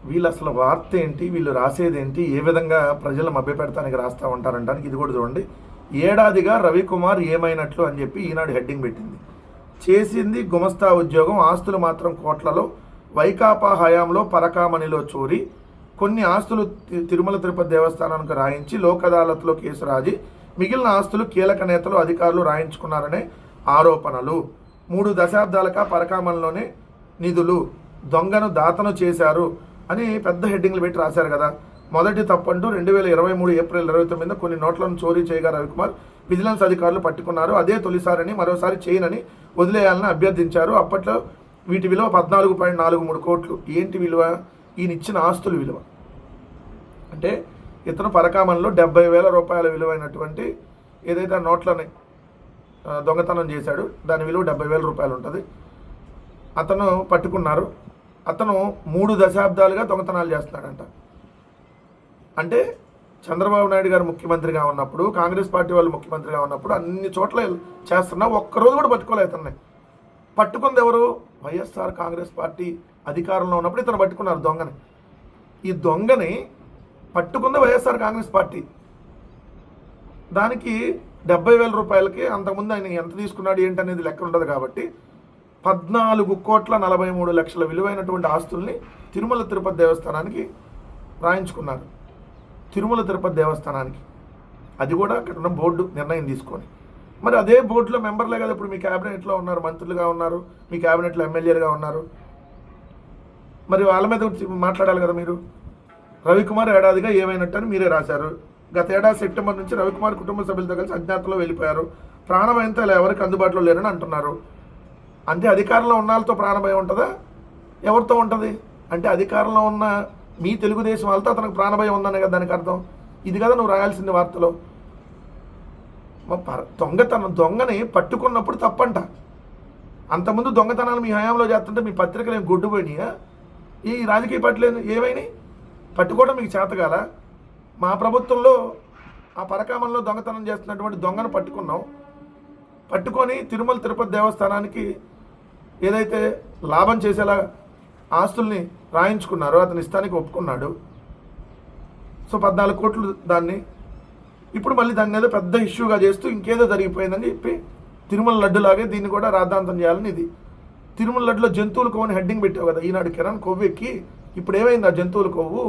వీళ్ళు అసలు వార్త ఏంటి, వీళ్ళు రాసేదేంటి, ఏ విధంగా ప్రజలు మభ్యపెడతానికి రాస్తూ ఉంటారంటానికి ఇది కూడా చూడండి. ఏడాదిగా రవికుమార్ ఏమైనట్లు అని చెప్పి ఈనాడు హెడ్డింగ్ పెట్టింది. చేసింది గుమస్తా ఉద్యోగం, ఆస్తులు మాత్రం కోట్లలో, వైకాపా హయాంలో పరకామణిలో చోరీ, కొన్ని ఆస్తులు తిరుమల తిరుపతి దేవస్థానానికి రాయించి లోక్ అదాలత్లో కేసు రాజీ, మిగిలిన ఆస్తులు కీలక నేతలు అధికారులు రాయించుకున్నారనే ఆరోపణలు, 3 దశాబ్దాలుగా పరకామణిలోనే నిధులు, దొంగను దాతను చేశారు అని పెద్ద హెడ్డింగ్లు పెట్టి రాశారు కదా. మొదటి తప్పంటూ 2023 ఏప్రిల్ 29 కొన్ని నోట్లను చోరీ చేయగా రవికుమార్ విజిలెన్స్ అధికారులు పట్టుకున్నారు. అదే తొలిసారని, మరోసారి చేయనని వదిలేయాలని అభ్యర్థించారు. అప్పట్లో వీటి విలువ 14.43 కోట్లు. ఏంటి విలువ? ఈయన ఇచ్చిన ఆస్తుల విలువ. అంటే ఇతను పరకామణిలో 70,000 రూపాయల విలువైనటువంటి ఏదైతే నోట్లని దొంగతనం చేశాడు, దాని విలువ 70,000 రూపాయలు ఉంటుంది. అతను పట్టుకున్నారు. అతను 3 దశాబ్దాలుగా దొంగతనాలు చేస్తున్నాడంట. అంటే చంద్రబాబు నాయుడు గారు ముఖ్యమంత్రిగా ఉన్నప్పుడు, కాంగ్రెస్ పార్టీ వాళ్ళు ముఖ్యమంత్రిగా ఉన్నప్పుడు అన్ని చోట్ల చేస్తున్నా ఒక్కరోజు కూడా పట్టుకోలేదు ఇతన్ని. పట్టుకుంది ఎవరు? వైఎస్ఆర్ కాంగ్రెస్ పార్టీ అధికారంలో ఉన్నప్పుడు ఇతను పట్టుకున్నారు దొంగని. ఈ దొంగని పట్టుకుంది వైఎస్ఆర్ కాంగ్రెస్ పార్టీ. దానికి 70,000 రూపాయలకి అంతకుముందు ఆయన ఎంత తీసుకున్నాడు ఏంటనేది లెక్క ఉండదు కాబట్టి 14,43,00,000 విలువైనటువంటి ఆస్తుల్ని తిరుమల తిరుపతి దేవస్థానానికి రాయించుకున్నారు. తిరుమల తిరుపతి దేవస్థానానికి, అది కూడా అక్కడ ఉన్న బోర్డు నిర్ణయం తీసుకొని. మరి అదే బోర్డులో మెంబర్లే కదా ఇప్పుడు మీ క్యాబినెట్లో ఉన్నారు, మంత్రులుగా ఉన్నారు, మీ క్యాబినెట్లో ఎమ్మెల్యేలుగా ఉన్నారు. మరి వాళ్ళ మీద మాట్లాడాలి కదా మీరు. రవికుమార్ ఏడాదిగా ఏమైనట్టు అని మీరే రాశారు. గత ఏడాది సెప్టెంబర్ నుంచి రవికుమార్ కుటుంబ సభ్యులతో కలిసి అజ్ఞాతంలో వెళ్ళిపోయారు. ప్రాణభయంతో ఎవరికి అందుబాటులో లేరని అంటున్నారు. అంటే అధికారంలో ఉన్న వాళ్ళతో ప్రాణభయం ఉంటుందా? ఎవరితో ఉంటుంది? అంటే అధికారంలో ఉన్న మీ తెలుగుదేశం వాళ్ళతో అతనికి ప్రాణభయం ఉందనే కదా దానికి అర్థం. ఇది కదా నువ్వు రాయాల్సింది వార్తలో. దొంగని పట్టుకున్నప్పుడు తప్పంట. అంతకుముందు దొంగతనాలు మీ హయాంలో చేస్తుంటే మీ పత్రికలు ఏం గొడ్డుపోయినాయా? ఈ రాజకీయ పార్టీలు ఏమైనాయి? పట్టుకోవడం మీకు చేతగాల. మా ప్రభుత్వంలో ఆ పరకామణిలో దొంగతనం చేస్తున్నటువంటి దొంగను పట్టుకున్నాం. పట్టుకొని తిరుమల తిరుపతి దేవస్థానానికి ఏదైతే లాభం చేసేలా ఆస్తుల్ని రాయించుకున్నారో అతని ఇష్టానికి ఒప్పుకున్నాడు. సో 14 కోట్లు దాన్ని ఇప్పుడు మళ్ళీ దాన్ని ఏదో పెద్ద ఇష్యూగా చేస్తూ ఇంకేదో జరిగిపోయిందని చెప్పి తిరుమల లడ్డులాగే దీన్ని కూడా రాద్ధాంతం చేయాలని ఇది. తిరుమల లడ్డులో జంతువుల కొవ్వుని హెడ్డింగ్ పెట్టావు కదా ఈనాడు కిరణ్, కొవ్వెక్కి ఇప్పుడు ఏమైంది ఆ జంతువుల కొవ్వు?